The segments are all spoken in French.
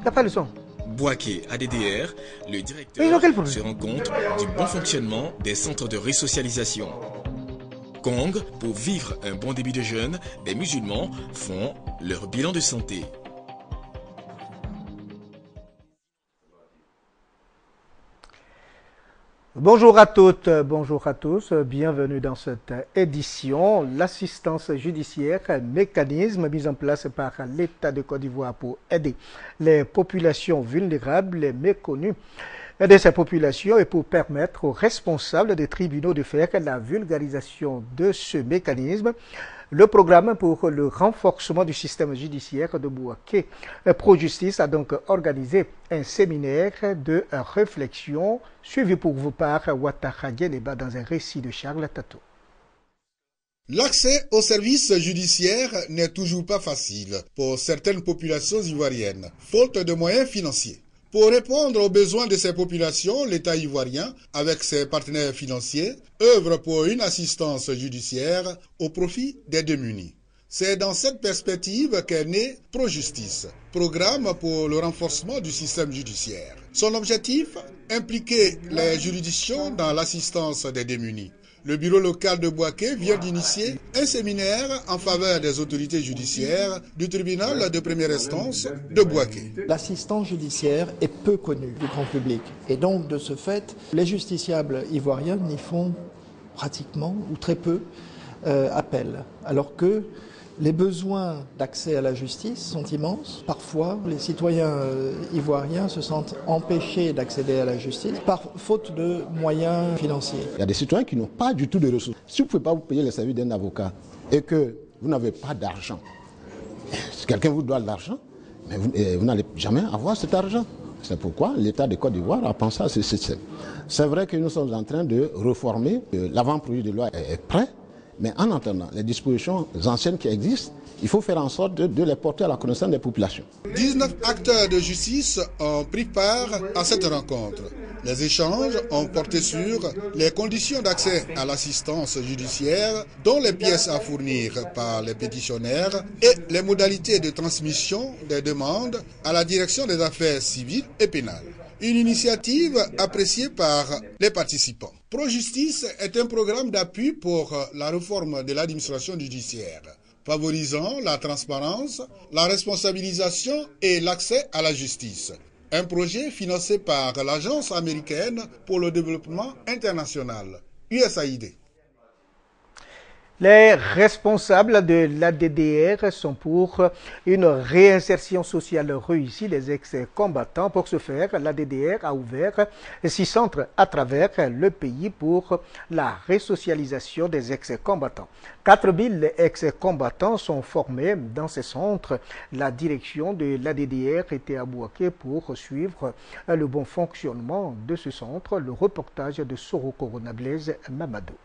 T'as pas le son. Bouaké ADDR, le directeur se rend compte du bon fonctionnement des centres de resocialisation. Kong, pour vivre un bon début de jeûne, des musulmans font leur bilan de santé. Bonjour à toutes, bonjour à tous, bienvenue dans cette édition. L'assistance judiciaire, mécanisme mis en place par l'État de Côte d'Ivoire pour aider les populations vulnérables et méconnues de ces populations et pour permettre aux responsables des tribunaux de faire la vulgarisation de ce mécanisme. Le programme pour le renforcement du système judiciaire de Bouaké Pro-Justice a donc organisé un séminaire de réflexion suivi pour vous par Ouattara Guéléba dans un récit de Charles Tato. L'accès aux services judiciaires n'est toujours pas facile pour certaines populations ivoiriennes, faute de moyens financiers. Pour répondre aux besoins de ces populations, l'État ivoirien, avec ses partenaires financiers, œuvre pour une assistance judiciaire au profit des démunis. C'est dans cette perspective qu'est né Pro-Justice, programme pour le renforcement du système judiciaire. Son objectif, impliquer les juridictions dans l'assistance des démunis. Le bureau local de Bouaké vient d'initier un séminaire en faveur des autorités judiciaires du tribunal de première instance de Bouaké. L'assistance judiciaire est peu connue du grand public et donc de ce fait, les justiciables ivoiriens n'y font pratiquement ou très peu appel, alors que les besoins d'accès à la justice sont immenses. Parfois, les citoyens ivoiriens se sentent empêchés d'accéder à la justice par faute de moyens financiers. Il y a des citoyens qui n'ont pas du tout de ressources. Si vous ne pouvez pas vous payer les services d'un avocat et que vous n'avez pas d'argent, si quelqu'un vous doit de l'argent, mais vous n'allez jamais avoir cet argent. C'est pourquoi l'État de Côte d'Ivoire a pensé à ce système. C'est vrai que nous sommes en train de reformer. L'avant-projet de loi est prêt. Mais en attendant, les dispositions anciennes qui existent, il faut faire en sorte de les porter à la connaissance des populations. 19 acteurs de justice ont pris part à cette rencontre. Les échanges ont porté sur les conditions d'accès à l'assistance judiciaire, dont les pièces à fournir par les pétitionnaires et les modalités de transmission des demandes à la direction des affaires civiles et pénales. Une initiative appréciée par les participants. Pro-Justice est un programme d'appui pour la réforme de l'administration judiciaire, favorisant la transparence, la responsabilisation et l'accès à la justice. Un projet financé par l'Agence américaine pour le développement international, USAID. Les responsables de l'ADDR sont pour une réinsertion sociale réussie des ex-combattants. Pour ce faire, l'ADDR a ouvert 6 centres à travers le pays pour la resocialisation des ex-combattants. 4000 ex-combattants sont formés dans ces centres. La direction de l'ADDR était à Bouaké pour suivre le bon fonctionnement de ce centre. Le reportage de Soro Corona Blaise Mamadou.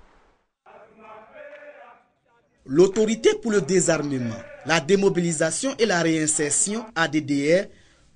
L'autorité pour le désarmement, la démobilisation et la réinsertion ADDR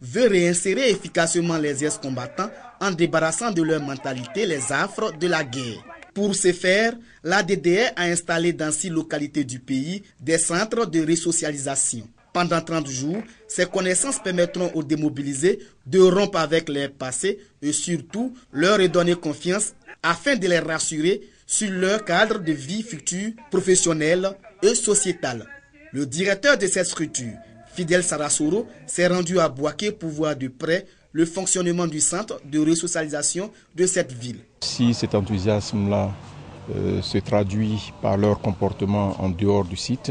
veut réinsérer efficacement les ex-combattants en débarrassant de leur mentalité les affres de la guerre. Pour ce faire, l'ADDR a installé dans 6 localités du pays des centres de resocialisation. Pendant 30 jours, ces connaissances permettront aux démobilisés de rompre avec leur passé et surtout leur redonner confiance afin de les rassurer sur leur cadre de vie futur, professionnel et sociétal. Le directeur de cette structure, Fidel Sarasoro, s'est rendu à Bouaké pour voir de près le fonctionnement du centre de resocialisation de cette ville. Si cet enthousiasme-là se traduit par leur comportement en dehors du site,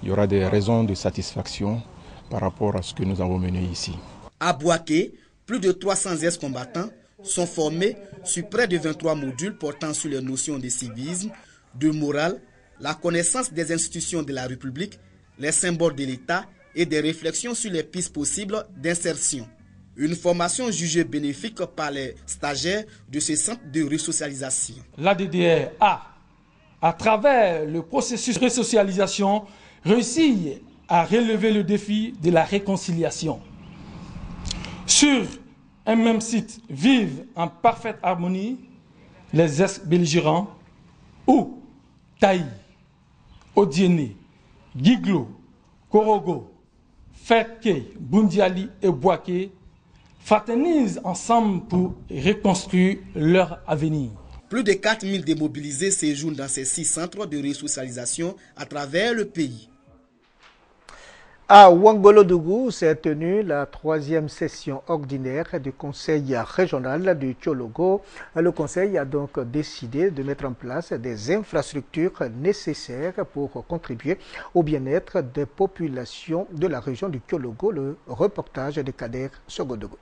il y aura des raisons de satisfaction par rapport à ce que nous avons mené ici. À Bouaké, plus de 300 ex-combattants sont formés sur près de 23 modules portant sur les notions de civisme, de morale, la connaissance des institutions de la République, les symboles de l'État et des réflexions sur les pistes possibles d'insertion. Une formation jugée bénéfique par les stagiaires de ce centre de resocialisation. L'ADDR a, à travers le processus de resocialisation, réussi à relever le défi de la réconciliation. Sur un même site vivent en parfaite harmonie les ex-belligérants ou Taï, Odiéné, Guiglo, Korogo, Feke, Bundiali et Bouaké fraternisent ensemble pour reconstruire leur avenir. Plus de 4000 démobilisés séjournent dans ces 6 centres de resocialisation à travers le pays. À Ouangolodougou s'est tenue la 3e session ordinaire du Conseil régional du Tchologo. Le Conseil a donc décidé de mettre en place des infrastructures nécessaires pour contribuer au bien-être des populations de la région du Tchologo. Le reportage de Kader Sogodogo.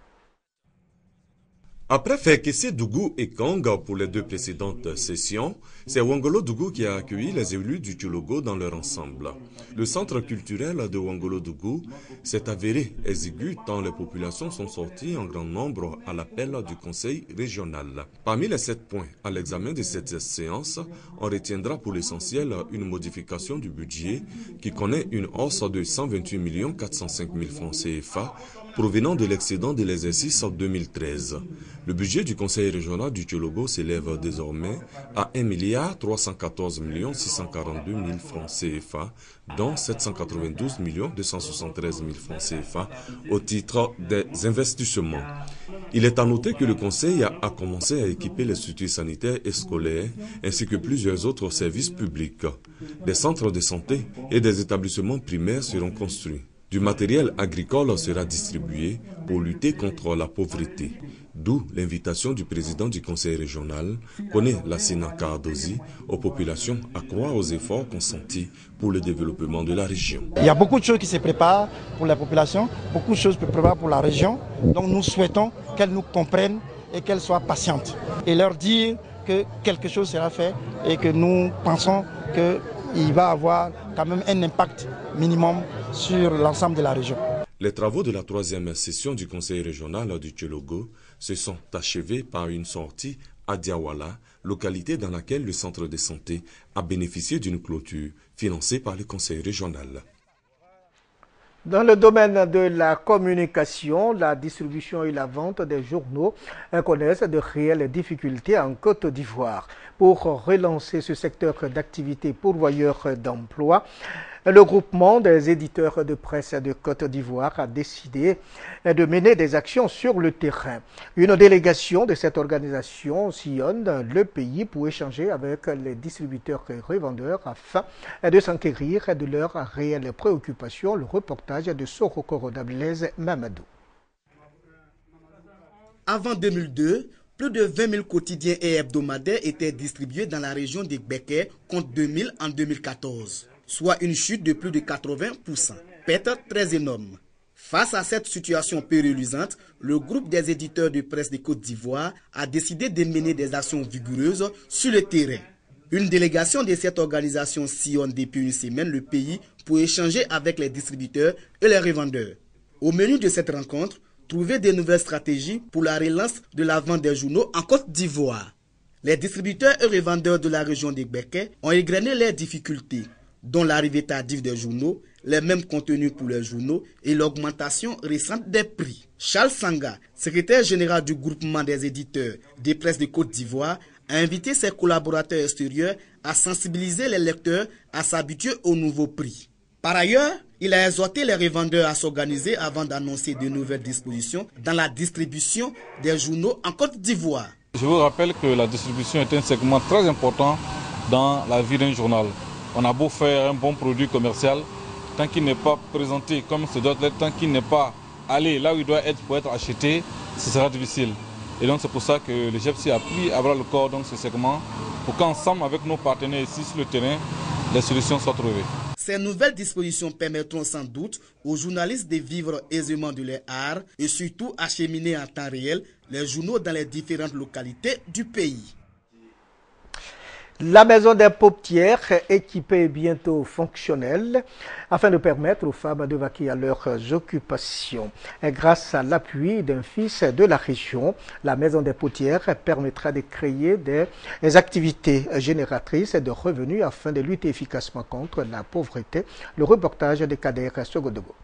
Après Fekese-Dougou et Kang pour les 2 précédentes sessions, c'est Ouangolodougou qui a accueilli les élus du Tchologo dans leur ensemble. Le centre culturel de Ouangolodougou s'est avéré exigu tant les populations sont sorties en grand nombre à l'appel du conseil régional. Parmi les 7 points à l'examen de cette séance, on retiendra pour l'essentiel une modification du budget qui connaît une hausse de 128 405 000 francs CFA provenant de l'excédent de l'exercice 2013. Le budget du conseil régional du Tchologo s'élève désormais à 1 314 642 000 francs CFA, dont 792 273 000 francs CFA au titre des investissements. Il est à noter que le conseil a commencé à équiper les structures sanitaires et scolaires ainsi que plusieurs autres services publics. Des centres de santé et des établissements primaires seront construits. Du matériel agricole sera distribué pour lutter contre la pauvreté. D'où l'invitation du président du conseil régional, Kone Lassina Kadozi, aux populations à croire aux efforts consentis pour le développement de la région. Il y a beaucoup de choses qui se préparent pour la population, beaucoup de choses qui se préparent pour la région. Donc nous souhaitons qu'elles nous comprennent et qu'elles soient patientes. Et leur dire que quelque chose sera fait et que nous pensons qu'il va avoir quand même un impact minimum sur l'ensemble de la région. Les travaux de la 3e session du conseil régional du Tchologo se sont achevés par une sortie à Diawala, localité dans laquelle le centre de santé a bénéficié d'une clôture financée par le conseil régional. Dans le domaine de la communication, la distribution et la vente des journaux connaissent de réelles difficultés en Côte d'Ivoire. Pour relancer ce secteur d'activité pourvoyeur d'emploi, le groupement des éditeurs de presse de Côte d'Ivoire a décidé de mener des actions sur le terrain. Une délégation de cette organisation sillonne le pays pour échanger avec les distributeurs et revendeurs afin de s'enquérir de leurs réelles préoccupations. Le reportage de Sorokoro Blaise Mamadou. Avant 2002, plus de 20 000 quotidiens et hebdomadaires étaient distribués dans la région des Békés contre 2000 en 2014. Soit une chute de plus de 80%, perte très énorme. Face à cette situation péririsante, le groupe des éditeurs de presse de Côte d'Ivoire a décidé de mener des actions vigoureuses sur le terrain. Une délégation de cette organisation sillonne depuis une semaine le pays pour échanger avec les distributeurs et les revendeurs. Au menu de cette rencontre, trouver de nouvelles stratégies pour la relance de la vente des journaux en Côte d'Ivoire. Les distributeurs et revendeurs de la région des Békés ont égrené leurs difficultés, dont l'arrivée tardive des journaux, les mêmes contenus pour les journaux et l'augmentation récente des prix. Charles Sanga, secrétaire général du groupement des éditeurs des presses de Côte d'Ivoire, a invité ses collaborateurs extérieurs à sensibiliser les lecteurs à s'habituer aux nouveaux prix. Par ailleurs, il a exhorté les revendeurs à s'organiser avant d'annoncer de nouvelles dispositions dans la distribution des journaux en Côte d'Ivoire. Je vous rappelle que la distribution est un segment très important dans la vie d'un journal. On a beau faire un bon produit commercial, tant qu'il n'est pas présenté comme ce doit être, tant qu'il n'est pas allé là où il doit être pour être acheté, ce sera difficile. Et donc c'est pour ça que le GEPSI a pris à bras le corps dans ce segment pour qu'ensemble avec nos partenaires ici sur le terrain, les solutions soient trouvées. Ces nouvelles dispositions permettront sans doute aux journalistes de vivre aisément de leur art et surtout acheminer en temps réel les journaux dans les différentes localités du pays. La maison des paupières équipée bientôt fonctionnelle afin de permettre aux femmes de vaquer à leurs occupations. Et grâce à l'appui d'un fils de la région, la maison des paupières permettra de créer des activités génératrices de revenus afin de lutter efficacement contre la pauvreté. Le reportage de Kader Sogodogo.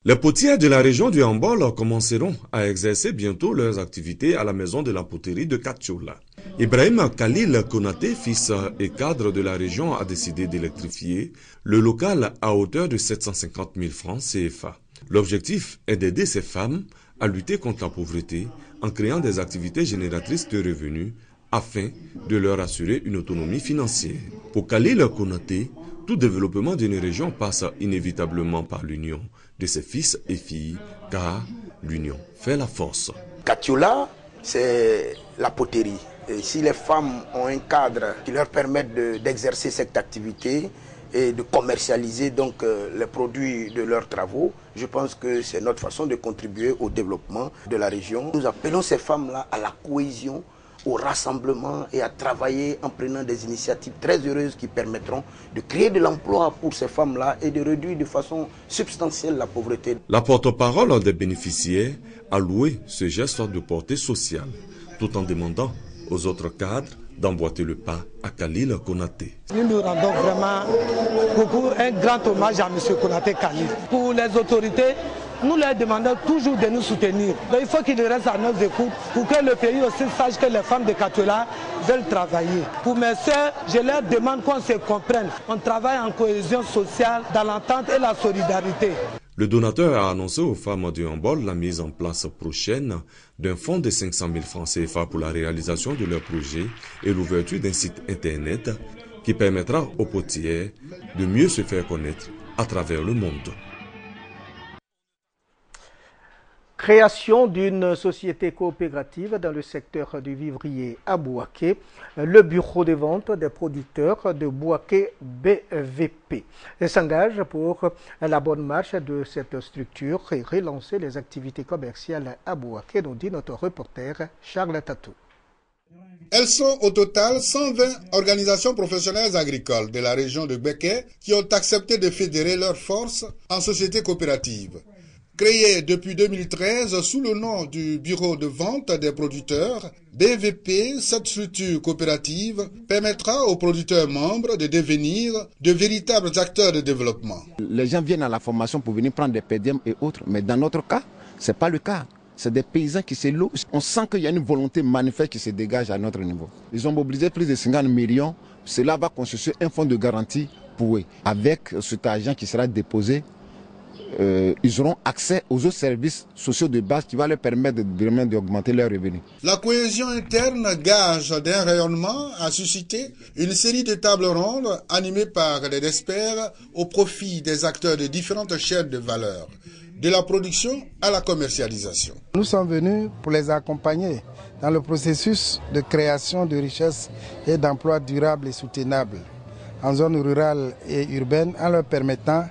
Les potières de la région du Hambol commenceront à exercer bientôt leurs activités à la maison de la poterie de Katchoula. Ibrahim Khalil Konaté, fils et cadre de la région, a décidé d'électrifier le local à hauteur de 750 000 francs CFA. L'objectif est d'aider ces femmes à lutter contre la pauvreté en créant des activités génératrices de revenus afin de leur assurer une autonomie financière. Pour Khalil Konaté, tout développement d'une région passe inévitablement par l'union de ses fils et filles, car l'union fait la force. Katiola, c'est la poterie. Et si les femmes ont un cadre qui leur permet d'exercer cette activité et de commercialiser donc les produits de leurs travaux, je pense que c'est notre façon de contribuer au développement de la région. Nous appelons ces femmes-là à la cohésion, au rassemblement et à travailler en prenant des initiatives très heureuses qui permettront de créer de l'emploi pour ces femmes-là et de réduire de façon substantielle la pauvreté. La porte-parole des bénéficiaires a loué ce geste de portée sociale, tout en demandant aux autres cadres d'emboîter le pas à Khalil Konaté. Nous rendons vraiment un grand hommage à M. Konaté Khalil. Pour les autorités, nous leur demandons toujours de nous soutenir. Donc il faut qu'ils restent à nos écoutes pour que le pays aussi sache que les femmes de Katiola veulent travailler. Pour mes soeurs, je leur demande qu'on se comprenne. On travaille en cohésion sociale, dans l'entente et la solidarité. Le donateur a annoncé aux femmes du handball la mise en place prochaine d'un fonds de 500 000 francs CFA pour la réalisation de leur projet et l'ouverture d'un site internet qui permettra aux potières de mieux se faire connaître à travers le monde. Création d'une société coopérative dans le secteur du vivrier à Bouaké, le bureau de vente des producteurs de Bouaké BVP s'engage pour la bonne marche de cette structure et relancer les activités commerciales à Bouaké, nous dit notre reporter Charles Tatou. Elles sont au total 120 organisations professionnelles agricoles de la région de Béké qui ont accepté de fédérer leurs forces en société coopérative. Créée depuis 2013 sous le nom du Bureau de vente des producteurs, BVP, cette structure coopérative permettra aux producteurs membres de devenir de véritables acteurs de développement. Les gens viennent à la formation pour venir prendre des PDM et autres, mais dans notre cas, ce n'est pas le cas. C'est des paysans qui se louent. On sent qu'il y a une volonté manifeste qui se dégage à notre niveau. Ils ont mobilisé plus de 50 millions. Cela va constituer un fonds de garantie pour eux. Avec cet argent qui sera déposé, ils auront accès aux autres services sociaux de base qui va leur permettre d'augmenter leurs revenus. La cohésion interne, gage d'un rayonnement, a suscité une série de tables rondes animées par des experts au profit des acteurs de différentes chaînes de valeur, de la production à la commercialisation. Nous sommes venus pour les accompagner dans le processus de création de richesses et d'emplois durables et soutenables en zone rurale et urbaine en leur permettant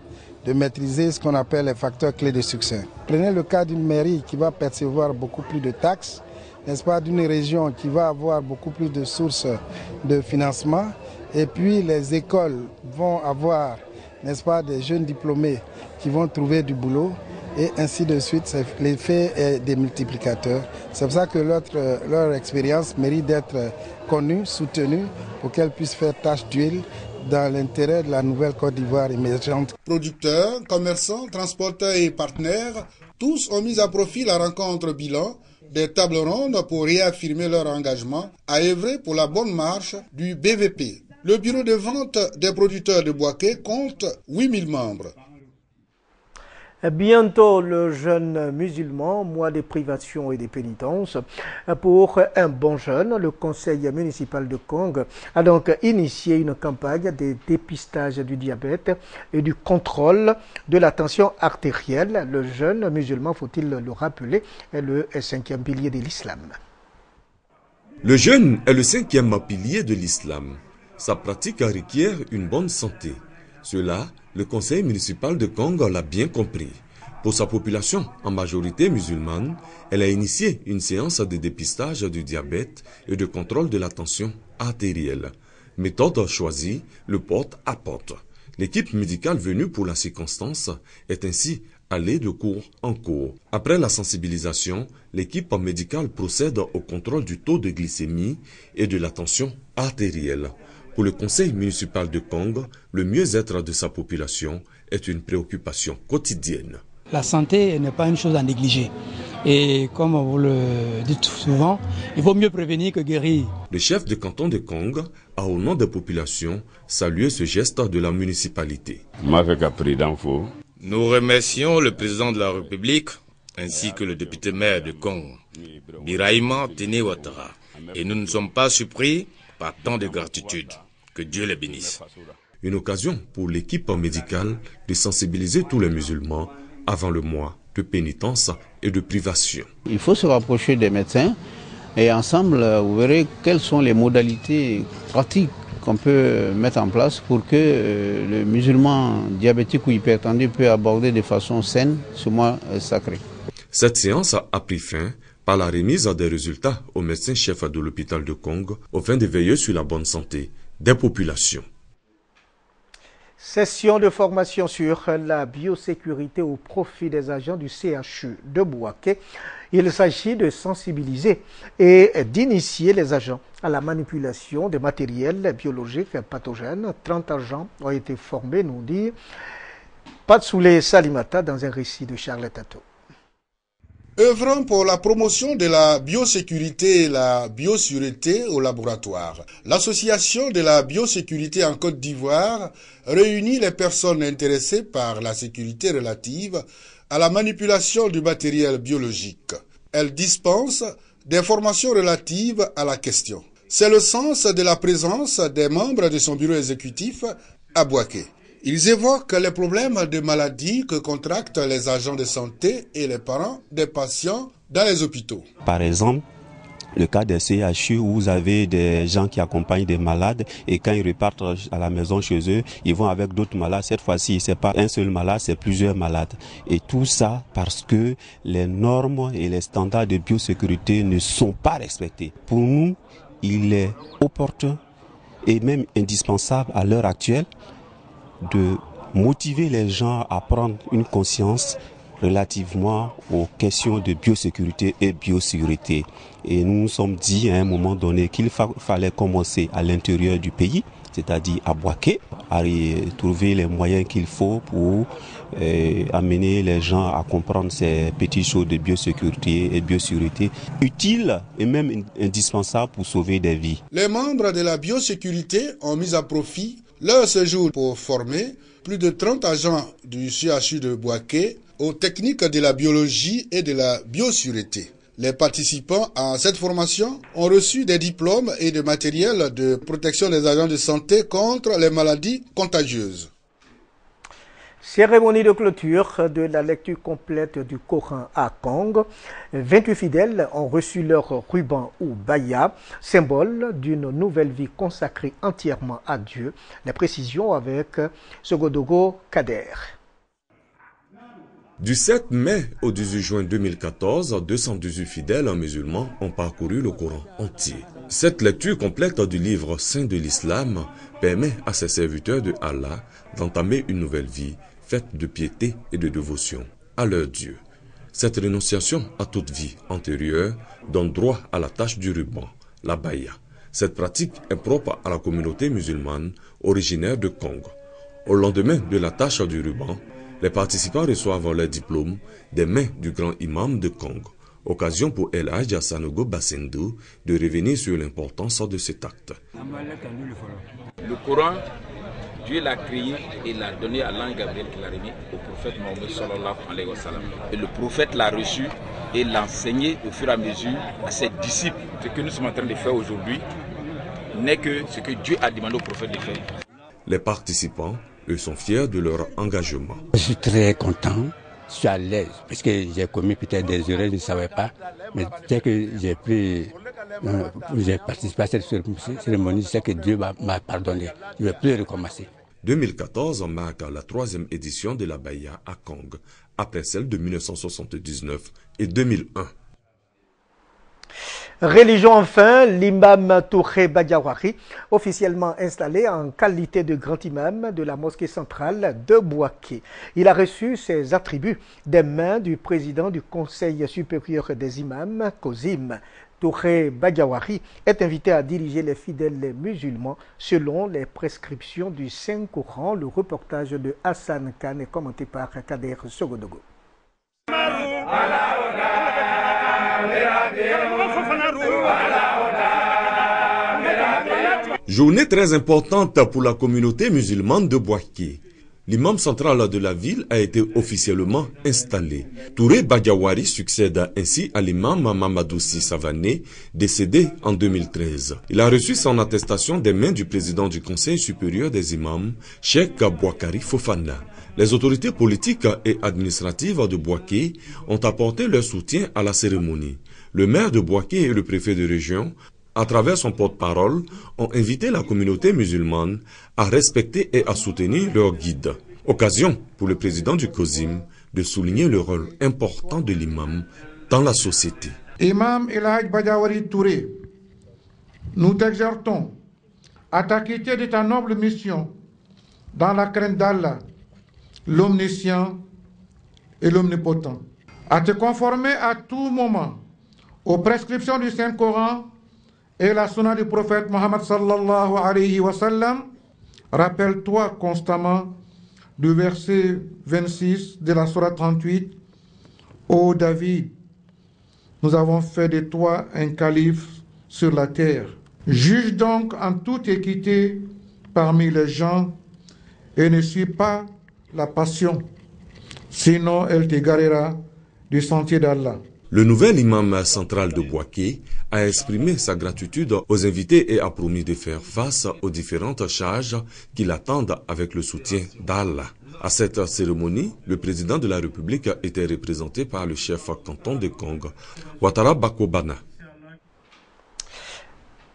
de maîtriser ce qu'on appelle les facteurs clés de succès. Prenez le cas d'une mairie qui va percevoir beaucoup plus de taxes, n'est-ce pas, d'une région qui va avoir beaucoup plus de sources de financement, et puis les écoles vont avoir, n'est-ce pas, des jeunes diplômés qui vont trouver du boulot, et ainsi de suite. L'effet est des multiplicateurs. C'est pour ça que leur expérience mérite d'être connue, soutenue, pour qu'elle puisse faire tâche d'huile dans l'intérêt de la nouvelle Côte d'Ivoire émergente. Producteurs, commerçants, transporteurs et partenaires, tous ont mis à profit la rencontre bilan des tables rondes pour réaffirmer leur engagement à œuvrer pour la bonne marche du BVP. Le bureau de vente des producteurs de Bouaké compte 8000 membres. Bientôt le jeûne musulman, mois de privation et de pénitence. Pour un bon jeûne, le conseil municipal de Kong a donc initié une campagne de dépistage du diabète et du contrôle de la tension artérielle. Le jeûne musulman, faut-il le rappeler, est le 5e pilier de l'islam. Le jeûne est le 5e pilier de l'islam. Sa pratique requiert une bonne santé. Cela, le conseil municipal de Kong l'a bien compris. Pour sa population, en majorité musulmane, elle a initié une séance de dépistage du diabète et de contrôle de la tension artérielle. Méthode choisie, le porte à porte. L'équipe médicale venue pour la circonstance est ainsi allée de cours en cours. Après la sensibilisation, l'équipe médicale procède au contrôle du taux de glycémie et de la tension artérielle. Pour le conseil municipal de Kong, le mieux-être de sa population est une préoccupation quotidienne. La santé n'est pas une chose à négliger. Et comme vous le dites souvent, il vaut mieux prévenir que guérir. Le chef de canton de Kong a, au nom des populations, salué ce geste de la municipalité. Nous remercions le président de la République ainsi que le député maire de Kong, Birahima Téné Ouattara. Et nous ne sommes pas surpris par tant de gratitude. Que Dieu les bénisse. Une occasion pour l'équipe médicale de sensibiliser tous les musulmans avant le mois de pénitence et de privation. Il faut se rapprocher des médecins et ensemble, vous verrez quelles sont les modalités pratiques qu'on peut mettre en place pour que le musulman diabétique ou hypertendu puisse aborder de façon saine ce mois sacré. Cette séance a pris fin par la remise des résultats au médecin-chef de l'hôpital de Kong afin de veiller sur la bonne santé des populations. Session de formation sur la biosécurité au profit des agents du CHU de Bouaké. Il s'agit de sensibiliser et d'initier les agents à la manipulation des matériels biologiques pathogènes. 30 agents ont été formés, nous dit Patsoulé Salimata dans un récit de Charles Tato. Œuvrant pour la promotion de la biosécurité et la biosureté au laboratoire, l'Association de la biosécurité en Côte d'Ivoire réunit les personnes intéressées par la sécurité relative à la manipulation du matériel biologique. Elle dispense des formations relatives à la question. C'est le sens de la présence des membres de son bureau exécutif à Bouaké. Ils évoquent les problèmes de maladies que contractent les agents de santé et les parents des patients dans les hôpitaux. Par exemple, le cas des CHU où vous avez des gens qui accompagnent des malades et quand ils repartent à la maison chez eux, ils vont avec d'autres malades. Cette fois-ci, c'est pas un seul malade, c'est plusieurs malades. Et tout ça parce que les normes et les standards de biosécurité ne sont pas respectés. Pour nous, il est opportun et même indispensable à l'heure actuelle de motiver les gens à prendre une conscience relativement aux questions de biosécurité et biosécurité. Et nous nous sommes dit à un moment donné qu'il fallait commencer à l'intérieur du pays, c'est-à-dire à Bouaké, à trouver les moyens qu'il faut pour amener les gens à comprendre ces petites choses de biosécurité et biosécurité utiles et même indispensables pour sauver des vies. Les membres de la biosécurité ont mis à profit leur séjour pour former plus de 30 agents du CHU de Bouaké aux techniques de la biologie et de la biosureté. Les participants à cette formation ont reçu des diplômes et des matériels de protection des agents de santé contre les maladies contagieuses. Cérémonie de clôture de la lecture complète du Coran à Kong. 28 fidèles ont reçu leur ruban ou baya, symbole d'une nouvelle vie consacrée entièrement à Dieu. Les précisions avec Sogodogo Kader. Du 7 mai au 18 juin 2014, 218 fidèles musulmans ont parcouru le Coran entier. Cette lecture complète du livre saint de l'islam permet à ces serviteurs de Allah d'entamer une nouvelle vie faite de piété et de dévotion à leur Dieu. Cette rénonciation à toute vie antérieure donne droit à la tâche du ruban, la baya. Cette pratique est propre à la communauté musulmane originaire de Kong. Au lendemain de la tâche du ruban, les participants reçoivent leur diplôme des mains du grand imam de Kong. Occasion pour El Hadj Sanogo Bassendou de revenir sur l'importance de cet acte. Le Coran, Dieu l'a créé et l'a donné à l'ange Gabriel qui l'a remis au prophète Mohammed sallallahu alayhi wa sallam. Et le prophète l'a reçu et l'a enseigné au fur et à mesure à ses disciples. Ce que nous sommes en train de faire aujourd'hui n'est que ce que Dieu a demandé au prophète de faire. Les participants, eux, sont fiers de leur engagement. Je suis très content, je suis à l'aise, parce que j'ai commis peut-être des erreurs, je ne savais pas. Mais dès que j'ai participé à cette cérémonie, je sais que Dieu m'a pardonné. Je ne vais plus recommencer. 2014 marque la 3e édition de la Baya à Kong, après celle de 1979 et 2001. Religion enfin, l'imam Touré Badiawari, officiellement installé en qualité de grand imam de la mosquée centrale de Bouaké. Il a reçu ses attributs des mains du président du Conseil supérieur des imams, COSIM. Touré Badiawari est invité à diriger les fidèles musulmans selon les prescriptions du Saint-Coran. Le reportage de Hassan Khan est commenté par Kader Sogodogo. Journée très importante pour la communauté musulmane de Bouaké. L'imam central de la ville a été officiellement installé. Touré Badiawari succède ainsi à l'imam Mamadoussi Savané, décédé en 2013. Il a reçu son attestation des mains du président du Conseil supérieur des imams, Cheikh Bouakari Fofana. Les autorités politiques et administratives de Bouaké ont apporté leur soutien à la cérémonie. Le maire de Bouaké et le préfet de région, à travers son porte-parole, ont invité la communauté musulmane à respecter et à soutenir leur guide. Occasion pour le président du COSIM de souligner le rôle important de l'imam dans la société. Imam El Hadj Badiawari Touré, nous t'exhortons à t'acquitter de ta noble mission dans la crainte d'Allah, l'omniscient et l'omnipotent, à te conformer à tout moment aux prescriptions du Saint-Coran et la sunna du prophète Mohammed sallallahu alayhi wa sallam. Rappelle-toi constamment du verset 26 de la sourate 38. Ô David, nous avons fait de toi un calife sur la terre. Juge donc en toute équité parmi les gens et ne suis pas la passion, sinon elle t'égarera du sentier d'Allah. Le nouvel imam central de Bouaké a exprimé sa gratitude aux invités et a promis de faire face aux différentes charges qui l'attendent avec le soutien d'Allah. À cette cérémonie, le président de la République était représenté par le chef canton de Kong, Ouattara Bakobana.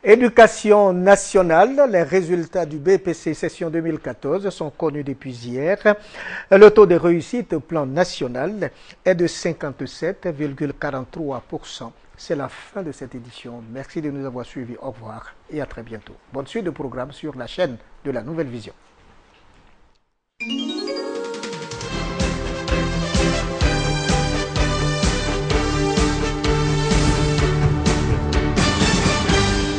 Éducation nationale, les résultats du BPC session 2014 sont connus depuis hier. Le taux de réussite au plan national est de 57,43%. C'est la fin de cette édition. Merci de nous avoir suivis. Au revoir et à très bientôt. Bonne suite de programme sur la chaîne de la Nouvelle Vision.